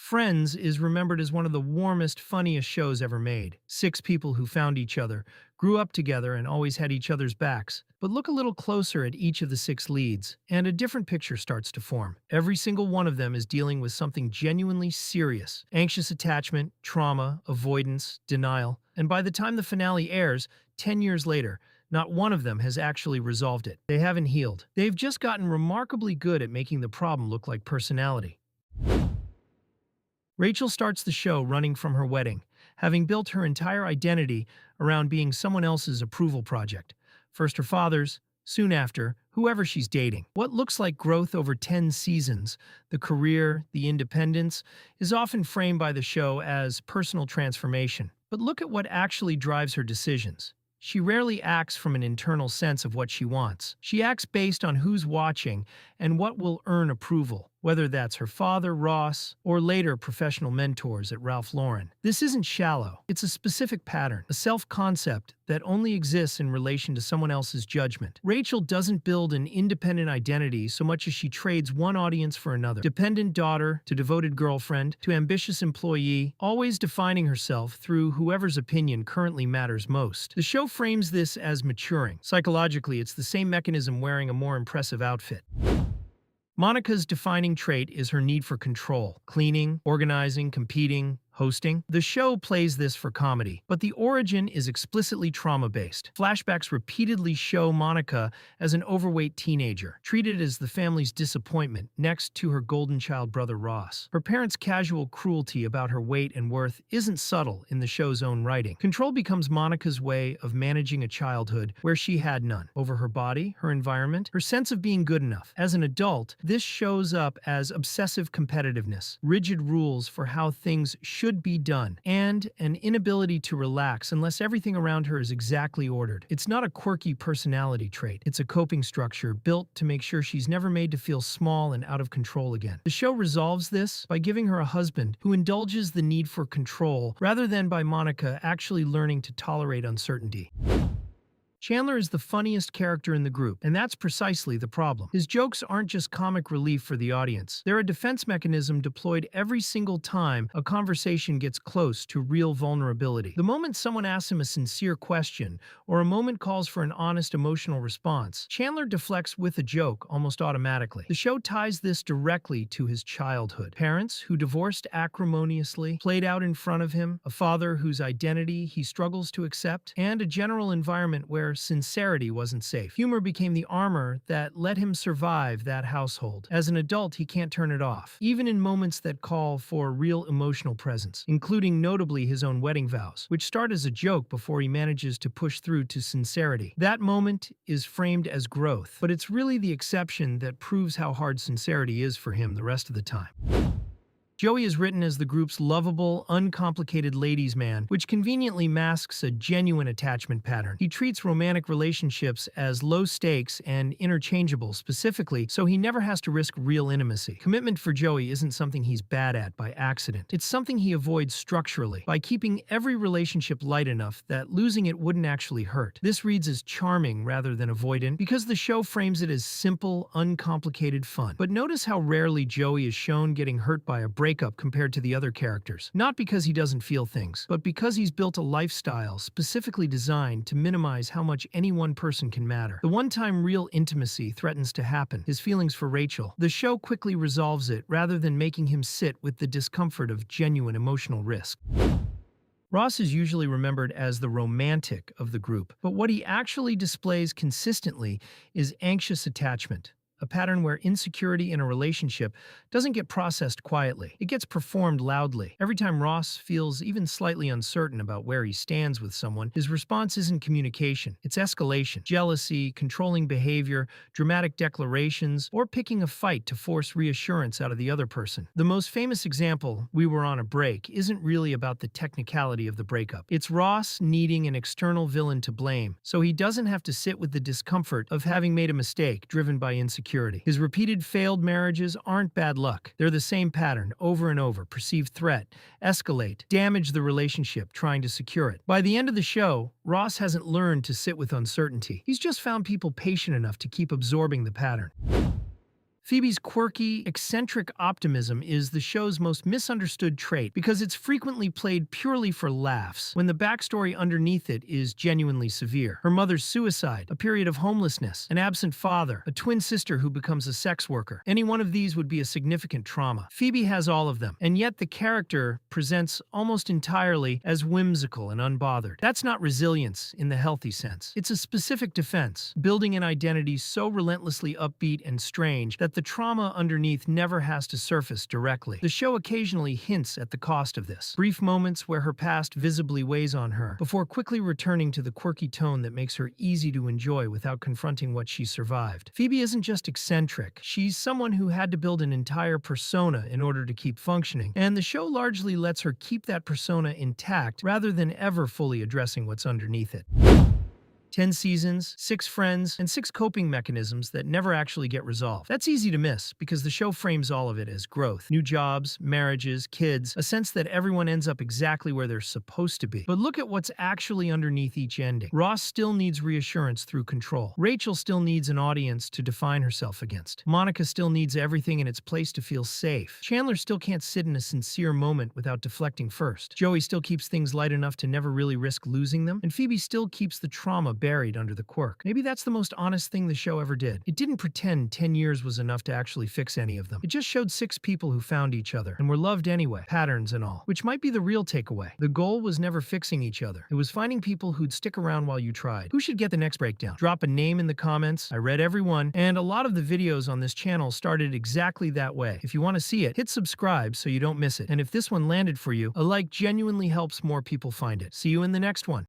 Friends is remembered as one of the warmest, funniest shows ever made. Six people who found each other, grew up together, and always had each other's backs. But look a little closer at each of the six leads, and a different picture starts to form. Every single one of them is dealing with something genuinely serious: anxious attachment, trauma, avoidance, denial. And by the time the finale airs, 10 years later, not one of them has actually resolved it. They haven't healed. They've just gotten remarkably good at making the problem look like personality. Rachel starts the show running from her wedding, having built her entire identity around being someone else's approval project. First her father's, soon after, whoever she's dating. What looks like growth over 10 seasons, the career, the independence, is often framed by the show as personal transformation. But look at what actually drives her decisions. She rarely acts from an internal sense of what she wants. She acts based on who's watching and what will earn approval, whether that's her father, Ross, or later professional mentors at Ralph Lauren. This isn't shallow. It's a specific pattern, a self-concept that only exists in relation to someone else's judgment. Rachel doesn't build an independent identity so much as she trades one audience for another. Dependent daughter to devoted girlfriend to ambitious employee, always defining herself through whoever's opinion currently matters most. The show frames this as maturing. Psychologically, it's the same mechanism wearing a more impressive outfit. Monica's defining trait is her need for control. Cleaning, organizing, competing, hosting. The show plays this for comedy, but the origin is explicitly trauma-based. Flashbacks repeatedly show Monica as an overweight teenager, treated as the family's disappointment next to her golden child brother Ross. Her parents' casual cruelty about her weight and worth isn't subtle in the show's own writing. Control becomes Monica's way of managing a childhood where she had none. Over her body, her environment, her sense of being good enough. As an adult, this shows up as obsessive competitiveness, rigid rules for how things should be done, and an inability to relax unless everything around her is exactly ordered. It's not a quirky personality trait. It's a coping structure built to make sure she's never made to feel small and out of control again. The show resolves this by giving her a husband who indulges the need for control rather than by Monica actually learning to tolerate uncertainty. Chandler is the funniest character in the group, and that's precisely the problem. His jokes aren't just comic relief for the audience. They're a defense mechanism deployed every single time a conversation gets close to real vulnerability. The moment someone asks him a sincere question, or a moment calls for an honest emotional response, Chandler deflects with a joke almost automatically. The show ties this directly to his childhood. Parents who divorced acrimoniously, played out in front of him, a father whose identity he struggles to accept, and a general environment where sincerity wasn't safe. Humor became the armor that let him survive that household. As an adult, he can't turn it off, even in moments that call for real emotional presence, including notably his own wedding vows, which start as a joke before he manages to push through to sincerity. That moment is framed as growth, but it's really the exception that proves how hard sincerity is for him the rest of the time. Joey is written as the group's lovable, uncomplicated ladies' man, which conveniently masks a genuine attachment pattern. He treats romantic relationships as low stakes and interchangeable specifically, so he never has to risk real intimacy. Commitment for Joey isn't something he's bad at by accident. It's something he avoids structurally, by keeping every relationship light enough that losing it wouldn't actually hurt. This reads as charming rather than avoidant, because the show frames it as simple, uncomplicated fun. But notice how rarely Joey is shown getting hurt by a breakup compared to the other characters. Not because he doesn't feel things, but because he's built a lifestyle specifically designed to minimize how much any one person can matter. The one time real intimacy threatens to happen, his feelings for Rachel. The show quickly resolves it rather than making him sit with the discomfort of genuine emotional risk. Ross is usually remembered as the romantic of the group, but what he actually displays consistently is anxious attachment. A pattern where insecurity in a relationship doesn't get processed quietly. It gets performed loudly. Every time Ross feels even slightly uncertain about where he stands with someone, his response isn't communication, it's escalation. Jealousy, controlling behavior, dramatic declarations, or picking a fight to force reassurance out of the other person. The most famous example, "We Were on a Break," isn't really about the technicality of the breakup. It's Ross needing an external villain to blame, so he doesn't have to sit with the discomfort of having made a mistake driven by insecurity. His repeated failed marriages aren't bad luck. They're the same pattern, over and over: perceived threat, escalate, damage the relationship, trying to secure it. By the end of the show, Ross hasn't learned to sit with uncertainty. He's just found people patient enough to keep absorbing the pattern. Phoebe's quirky, eccentric optimism is the show's most misunderstood trait because it's frequently played purely for laughs, when the backstory underneath it is genuinely severe. Her mother's suicide, a period of homelessness, an absent father, a twin sister who becomes a sex worker. Any one of these would be a significant trauma. Phoebe has all of them, and yet the character presents almost entirely as whimsical and unbothered. That's not resilience in the healthy sense. It's a specific defense, building an identity so relentlessly upbeat and strange that the trauma underneath never has to surface directly. The show occasionally hints at the cost of this. Brief moments where her past visibly weighs on her, before quickly returning to the quirky tone that makes her easy to enjoy without confronting what she survived. Phoebe isn't just eccentric, she's someone who had to build an entire persona in order to keep functioning, and the show largely lets her keep that persona intact rather than ever fully addressing what's underneath it. 10 seasons, 6 friends, and 6 coping mechanisms that never actually get resolved. That's easy to miss because the show frames all of it as growth. New jobs, marriages, kids, a sense that everyone ends up exactly where they're supposed to be. But look at what's actually underneath each ending. Ross still needs reassurance through control. Rachel still needs an audience to define herself against. Monica still needs everything in its place to feel safe. Chandler still can't sit in a sincere moment without deflecting first. Joey still keeps things light enough to never really risk losing them. And Phoebe still keeps the trauma buried under the quirk. Maybe that's the most honest thing the show ever did. It didn't pretend 10 years was enough to actually fix any of them. It just showed 6 people who found each other and were loved anyway, patterns and all, which might be the real takeaway. The goal was never fixing each other. It was finding people who'd stick around while you tried. Who should get the next breakdown? Drop a name in the comments. I read every one, and a lot of the videos on this channel started exactly that way. If you want to see it, hit subscribe so you don't miss it. And if this one landed for you, a like genuinely helps more people find it. See you in the next one.